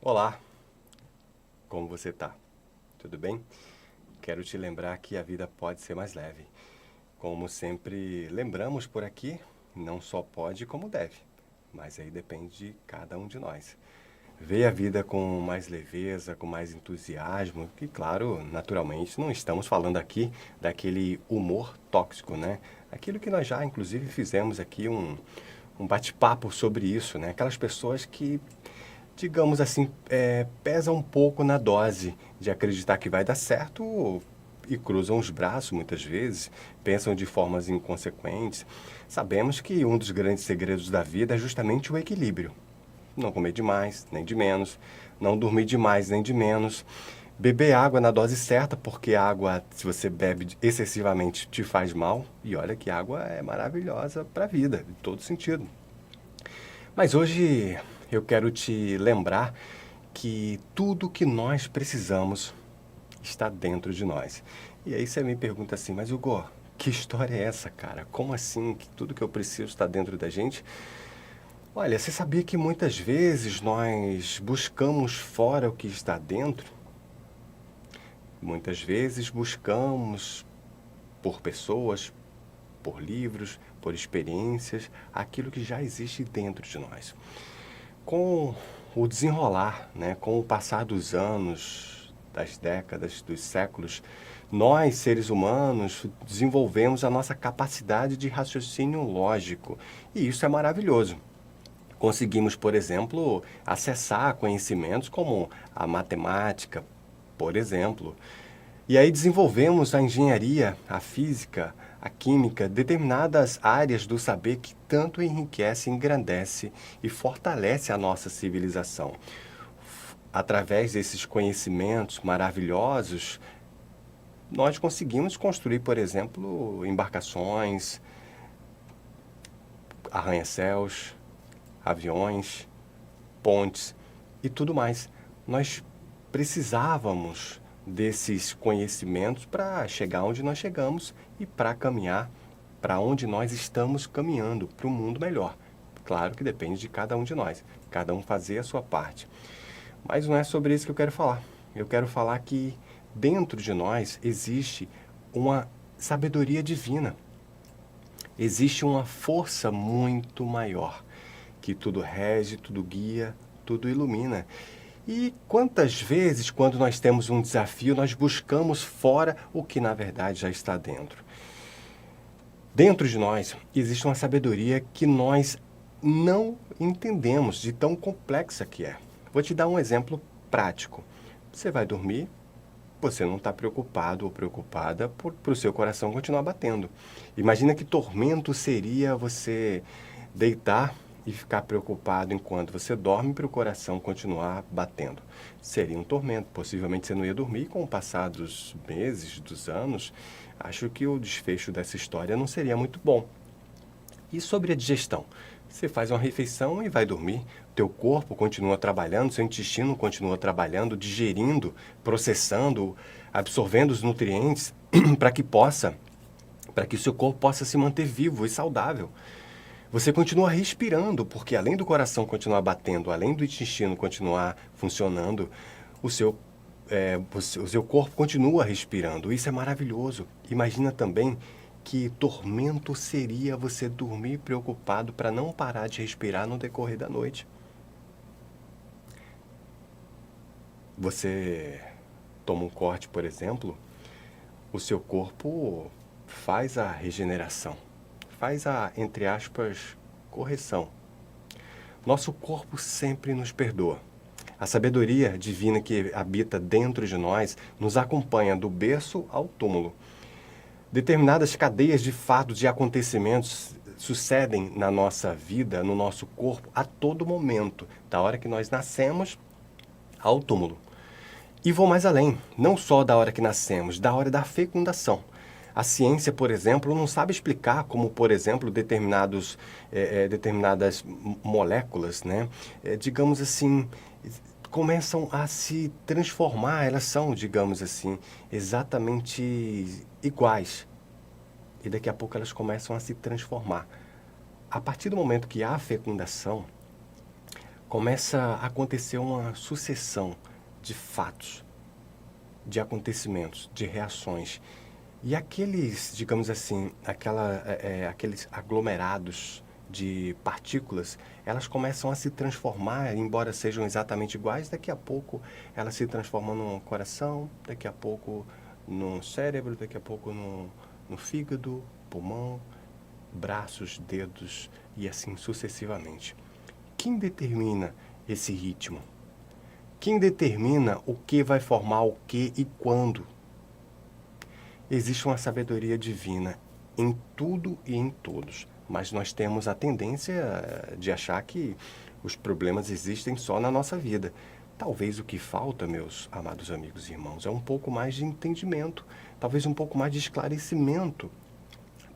Olá, como você está? Tudo bem? Quero te lembrar que a vida pode ser mais leve. Como sempre lembramos por aqui, não só pode como deve, mas aí depende de cada um de nós. Ver a vida com mais leveza, com mais entusiasmo, que claro, naturalmente, não estamos falando aqui daquele humor tóxico, né? Aquilo que nós já inclusive fizemos aqui um bate-papo sobre isso, né? Aquelas pessoas que digamos assim, pesa um pouco na dose de acreditar que vai dar certo e cruzam os braços muitas vezes, pensam de formas inconsequentes. Sabemos que um dos grandes segredos da vida é justamente o equilíbrio. Não comer demais, nem de menos, não dormir demais, nem de menos. Beber água na dose certa, porque a água, se você bebe excessivamente, te faz mal. E olha que água é maravilhosa para a vida, em todo sentido. Mas hoje eu quero te lembrar que tudo que nós precisamos está dentro de nós. E aí você me pergunta assim, mas Hugo, que história é essa, cara? Como assim que tudo que eu preciso está dentro da gente? Olha, você sabia que muitas vezes nós buscamos fora o que está dentro? Muitas vezes buscamos por pessoas, por livros, por experiências, aquilo que já existe dentro de nós. Com o desenrolar, né, com o passar dos anos, das décadas, dos séculos, nós, seres humanos, desenvolvemos a nossa capacidade de raciocínio lógico. E isso é maravilhoso. Conseguimos, por exemplo, acessar conhecimentos como a matemática, por exemplo. E aí desenvolvemos a engenharia, a física, a química, determinadas áreas do saber que tanto enriquece, engrandece e fortalece a nossa civilização. Através desses conhecimentos maravilhosos, nós conseguimos construir, por exemplo, embarcações, arranha-céus, aviões, pontes e tudo mais. Nós precisávamos desses conhecimentos para chegar onde nós chegamos e para caminhar para onde nós estamos caminhando, para um mundo melhor. Claro que depende de cada um de nós, cada um fazer a sua parte. Mas não é sobre isso que eu quero falar. Eu quero falar que dentro de nós existe uma sabedoria divina. Existe uma força muito maior que tudo rege, tudo guia, tudo ilumina. E quantas vezes, quando nós temos um desafio, nós buscamos fora o que na verdade já está dentro? Dentro de nós existe uma sabedoria que nós não entendemos de tão complexa que é. Vou te dar um exemplo prático. Você vai dormir, você não está preocupado ou preocupada por o seu coração continuar batendo. Imagina que tormento seria você deitar e ficar preocupado enquanto você dorme para o coração continuar batendo. Seria um tormento. Possivelmente você não ia dormir. Com o passar dos meses, dos anos, acho que o desfecho dessa história não seria muito bom. E sobre a digestão? Você faz uma refeição e vai dormir. Teu corpo continua trabalhando, seu intestino continua trabalhando, digerindo, processando, absorvendo os nutrientes para que o seu corpo possa se manter vivo e saudável. Você continua respirando, porque além do coração continuar batendo, além do intestino continuar funcionando, o seu corpo continua respirando. Isso é maravilhoso. Imagina também que tormento seria você dormir preocupado para não parar de respirar no decorrer da noite. Você toma um corte, por exemplo, o seu corpo faz a regeneração, faz a, entre aspas, correção. Nosso corpo sempre nos perdoa. A sabedoria divina que habita dentro de nós nos acompanha do berço ao túmulo. Determinadas cadeias de fatos e acontecimentos sucedem na nossa vida, no nosso corpo, a todo momento, da hora que nós nascemos ao túmulo. E vou mais além, não só da hora que nascemos, da hora da fecundação. A ciência, por exemplo, não sabe explicar como, por exemplo, determinadas moléculas, né, digamos assim, começam a se transformar, elas são, digamos assim, exatamente iguais. E daqui a pouco elas começam a se transformar. A partir do momento que há fecundação, começa a acontecer uma sucessão de fatos, de acontecimentos, de reações. E aqueles, digamos assim, aqueles aglomerados de partículas, elas começam a se transformar, embora sejam exatamente iguais, daqui a pouco elas se transformam no coração, daqui a pouco no cérebro, daqui a pouco no fígado, pulmão, braços, dedos e assim sucessivamente. Quem determina esse ritmo? Quem determina o que vai formar o que e quando? Existe uma sabedoria divina em tudo e em todos, mas nós temos a tendência de achar que os problemas existem só na nossa vida. Talvez o que falta, meus amados amigos e irmãos, é um pouco mais de entendimento, talvez um pouco mais de esclarecimento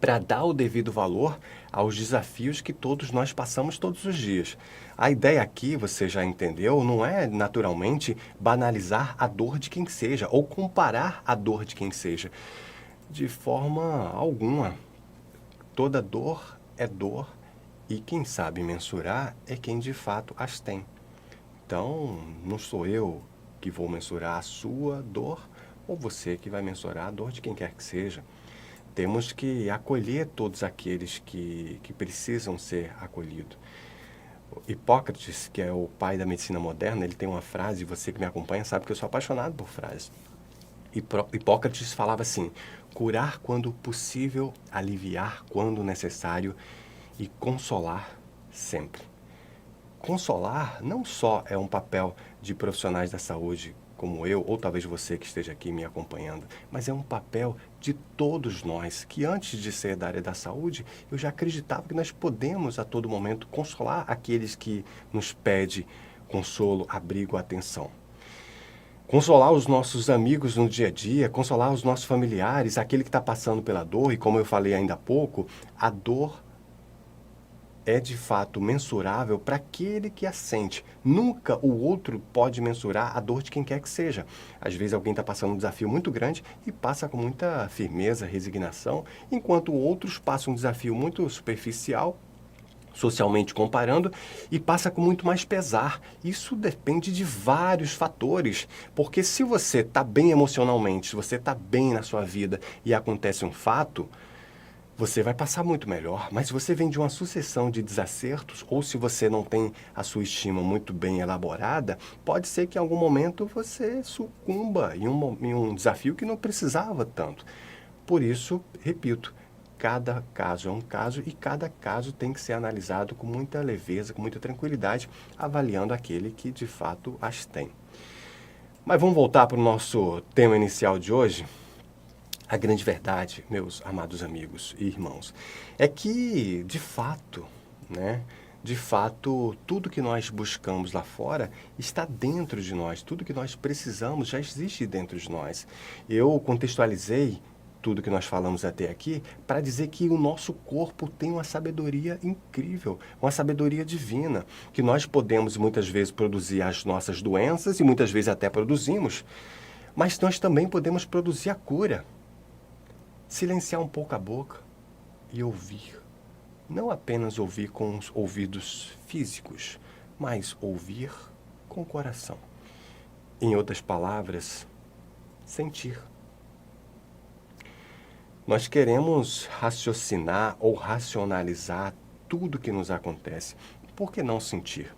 para dar o devido valor aos desafios que todos nós passamos todos os dias. A ideia aqui, você já entendeu, não é naturalmente banalizar a dor de quem seja ou comparar a dor de quem seja. De forma alguma. Toda dor é dor e quem sabe mensurar é quem de fato as tem. Então, não sou eu que vou mensurar a sua dor ou você que vai mensurar a dor de quem quer que seja. Temos que acolher todos aqueles que precisam ser acolhidos. Hipócrates, que é o pai da medicina moderna, ele tem uma frase, você que me acompanha sabe que eu sou apaixonado por frases. Hipócrates falava assim: curar quando possível, aliviar quando necessário e consolar sempre. Consolar não só é um papel de profissionais da saúde como eu, ou talvez você que esteja aqui me acompanhando, mas é um papel de todos nós, que antes de ser da área da saúde, eu já acreditava que nós podemos a todo momento consolar aqueles que nos pedem consolo, abrigo, atenção. Consolar os nossos amigos no dia a dia, consolar os nossos familiares, aquele que está passando pela dor, e como eu falei ainda há pouco, a dor é de fato mensurável para aquele que a sente. Nunca o outro pode mensurar a dor de quem quer que seja. Às vezes alguém está passando um desafio muito grande e passa com muita firmeza, resignação, enquanto outros passam um desafio muito superficial, socialmente comparando, e passa com muito mais pesar. Isso depende de vários fatores, porque se você está bem emocionalmente, se você está bem na sua vida e acontece um fato, você vai passar muito melhor. Mas se você vem de uma sucessão de desacertos, ou se você não tem a sua estima muito bem elaborada, pode ser que em algum momento você sucumba em um desafio que não precisava tanto. Por isso, repito, cada caso é um caso e cada caso tem que ser analisado com muita leveza, com muita tranquilidade, avaliando aquele que de fato as tem. Mas vamos voltar para o nosso tema inicial de hoje? A grande verdade, meus amados amigos e irmãos, é que, de fato, de fato, tudo que nós buscamos lá fora está dentro de nós. Tudo que nós precisamos já existe dentro de nós. Eu contextualizei tudo que nós falamos até aqui para dizer que o nosso corpo tem uma sabedoria incrível, uma sabedoria divina, que nós podemos muitas vezes produzir as nossas doenças e muitas vezes até produzimos, mas nós também podemos produzir a cura. Silenciar um pouco a boca e ouvir. Não apenas ouvir com os ouvidos físicos, mas ouvir com o coração. Em outras palavras, sentir. Nós queremos raciocinar ou racionalizar tudo que nos acontece. Por que não sentir?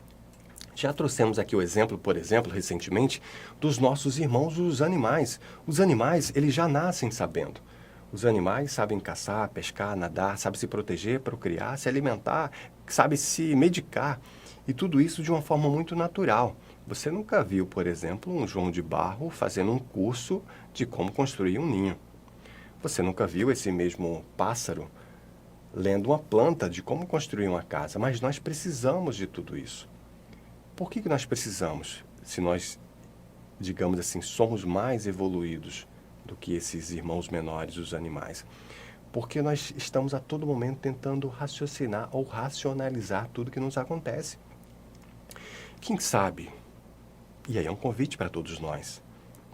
Já trouxemos aqui o exemplo, por exemplo, recentemente, dos nossos irmãos, os animais. Os animais, eles já nascem sabendo. Os animais sabem caçar, pescar, nadar, sabem se proteger, procriar, se alimentar, sabem se medicar. E tudo isso de uma forma muito natural. Você nunca viu, por exemplo, um João de Barro fazendo um curso de como construir um ninho. Você nunca viu esse mesmo pássaro lendo uma planta de como construir uma casa. Mas nós precisamos de tudo isso. Por que nós precisamos? Se nós, digamos assim, somos mais evoluídos do que esses irmãos menores, os animais. Porque nós estamos a todo momento tentando raciocinar ou racionalizar tudo que nos acontece. Quem sabe, e aí é um convite para todos nós,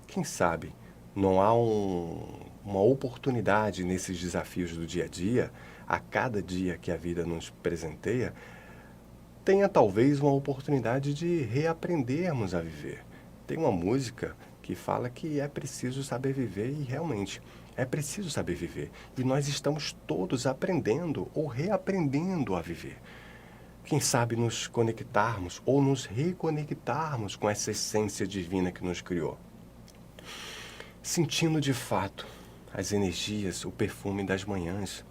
quem sabe não há uma oportunidade nesses desafios do dia a dia, a cada dia que a vida nos presenteia, tenha talvez uma oportunidade de reaprendermos a viver. Tem uma música que fala que é preciso saber viver e realmente é preciso saber viver. E nós estamos todos aprendendo ou reaprendendo a viver. Quem sabe nos conectarmos ou nos reconectarmos com essa essência divina que nos criou. Sentindo de fato as energias, o perfume das manhãs.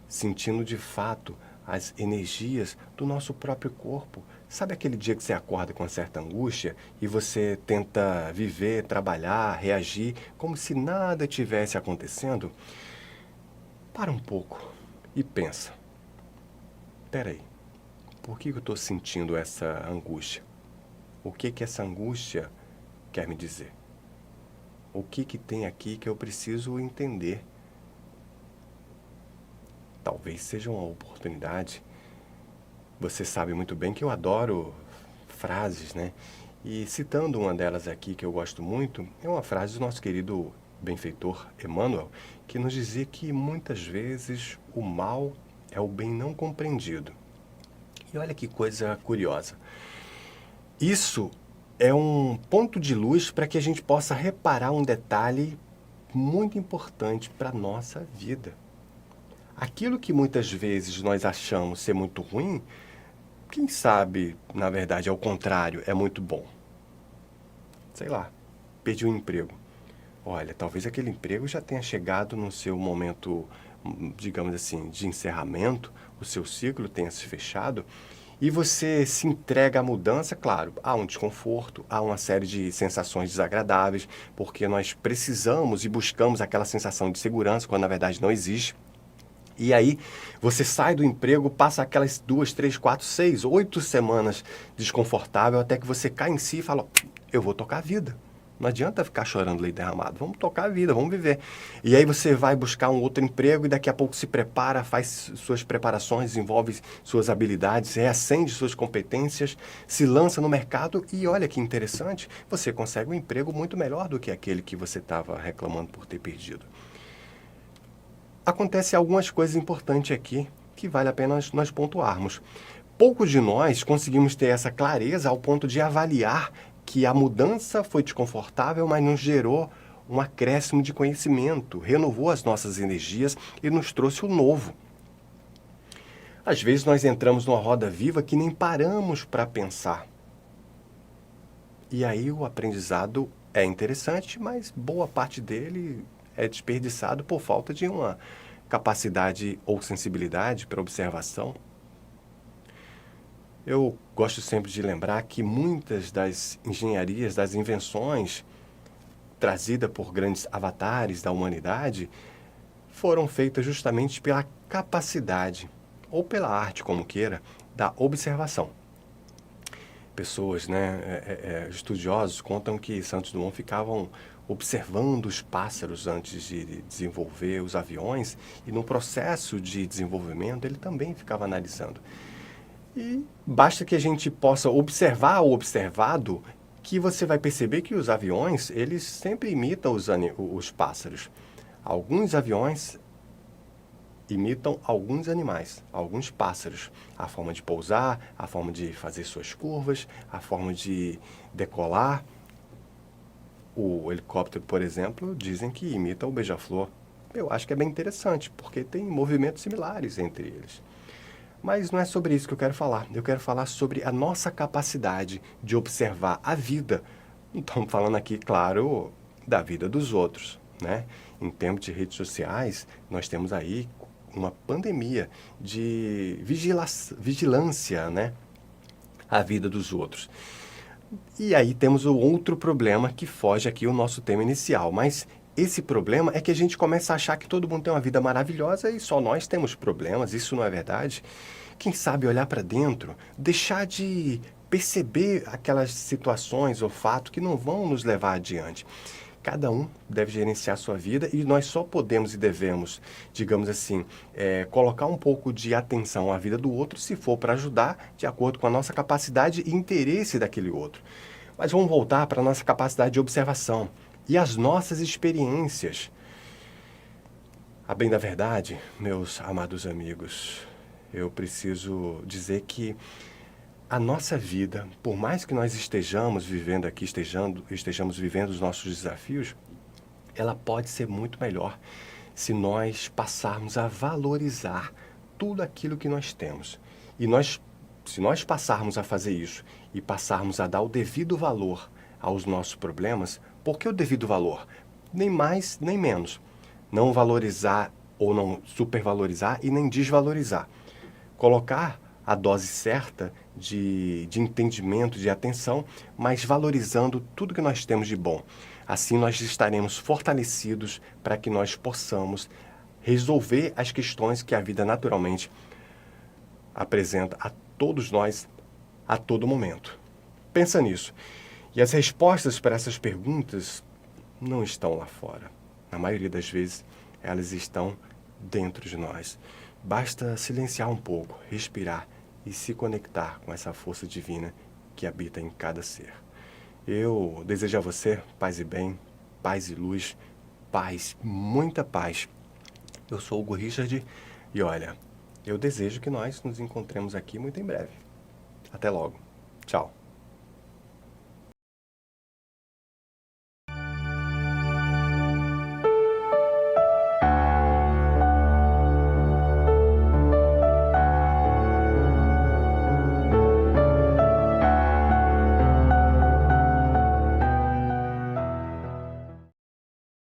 Sentindo de fato as energias do nosso próprio corpo. Sabe aquele dia que você acorda com uma certa angústia e você tenta viver, trabalhar, reagir como se nada tivesse acontecendo? Para um pouco e pensa. Espera aí, por que eu estou sentindo essa angústia? O que essa angústia quer me dizer? O que tem aqui que eu preciso entender? Talvez seja uma oportunidade. Você sabe muito bem que eu adoro frases, né? E citando uma delas aqui que eu gosto muito, é uma frase do nosso querido benfeitor Emmanuel, que nos dizia que muitas vezes o mal é o bem não compreendido. E olha que coisa curiosa. Isso é um ponto de luz para que a gente possa reparar um detalhe muito importante para a nossa vida. Aquilo que muitas vezes nós achamos ser muito ruim, quem sabe, na verdade, ao contrário, é muito bom. Sei lá, perdi um emprego. Olha, talvez aquele emprego já tenha chegado no seu momento, digamos assim, de encerramento, o seu ciclo tenha se fechado, e você se entrega à mudança, claro, há um desconforto, há uma série de sensações desagradáveis, porque nós precisamos e buscamos aquela sensação de segurança, quando na verdade não existe. E aí, você sai do emprego, passa aquelas 2, 3, 4, 6, 8 semanas desconfortável, até que você cai em si e fala, eu vou tocar a vida. Não adianta ficar chorando leite derramado, vamos tocar a vida, vamos viver. E aí você vai buscar um outro emprego e daqui a pouco se prepara, faz suas preparações, desenvolve suas habilidades, reacende suas competências, se lança no mercado e olha que interessante, você consegue um emprego muito melhor do que aquele que você estava reclamando por ter perdido. Acontece algumas coisas importantes aqui que vale a pena nós pontuarmos. Poucos de nós conseguimos ter essa clareza ao ponto de avaliar que a mudança foi desconfortável, mas nos gerou um acréscimo de conhecimento, renovou as nossas energias e nos trouxe o novo. Às vezes nós entramos numa roda viva que nem paramos para pensar. E aí o aprendizado é interessante, mas boa parte dele é desperdiçado por falta de uma capacidade ou sensibilidade para observação. Eu gosto sempre de lembrar que muitas das engenharias, das invenções trazidas por grandes avatares da humanidade foram feitas justamente pela capacidade, ou pela arte, como queira, da observação. Pessoas, estudiosos contam que Santos Dumont ficavam observando os pássaros antes de desenvolver os aviões e no processo de desenvolvimento ele também ficava analisando. E basta que a gente possa observar o observado que você vai perceber que os aviões, eles sempre imitam os pássaros. Alguns aviões imitam alguns animais, alguns pássaros. A forma de pousar, a forma de fazer suas curvas, a forma de decolar. O helicóptero, por exemplo, dizem que imita o beija-flor. Eu acho que é bem interessante, porque tem movimentos similares entre eles. Mas não é sobre isso que eu quero falar. Eu quero falar sobre a nossa capacidade de observar a vida. Não estamos falando aqui, claro, da vida dos outros, né? Em tempos de redes sociais, nós temos aí uma pandemia de vigilância, né? A vida dos outros. E aí temos o outro problema que foge aqui o nosso tema inicial, mas esse problema é que a gente começa a achar que todo mundo tem uma vida maravilhosa e só nós temos problemas, isso não é verdade? Quem sabe olhar para dentro, deixar de perceber aquelas situações ou fatos que não vão nos levar adiante. Cada um deve gerenciar a sua vida e nós só podemos e devemos, digamos assim, colocar um pouco de atenção à vida do outro se for para ajudar de acordo com a nossa capacidade e interesse daquele outro. Mas vamos voltar para a nossa capacidade de observação e as nossas experiências. A bem da verdade, meus amados amigos, eu preciso dizer que a nossa vida, por mais que nós estejamos vivendo aqui, estejamos vivendo os nossos desafios, ela pode ser muito melhor se nós passarmos a valorizar tudo aquilo que nós temos. E se nós passarmos a fazer isso e passarmos a dar o devido valor aos nossos problemas, por que o devido valor? Nem mais, nem menos. Não valorizar ou não supervalorizar e nem desvalorizar. Colocar a dose certa de entendimento, de atenção, mas valorizando tudo que nós temos de bom. Assim nós estaremos fortalecidos para que nós possamos resolver as questões que a vida naturalmente apresenta a todos nós a todo momento. Pensa nisso. E as respostas para essas perguntas não estão lá fora. Na maioria das vezes, elas estão dentro de nós. Basta silenciar um pouco, respirar e se conectar com essa força divina que habita em cada ser. Eu desejo a você paz e bem, paz e luz, paz, muita paz. Eu sou o Hugo Richard e olha, eu desejo que nós nos encontremos aqui muito em breve. Até logo. Tchau.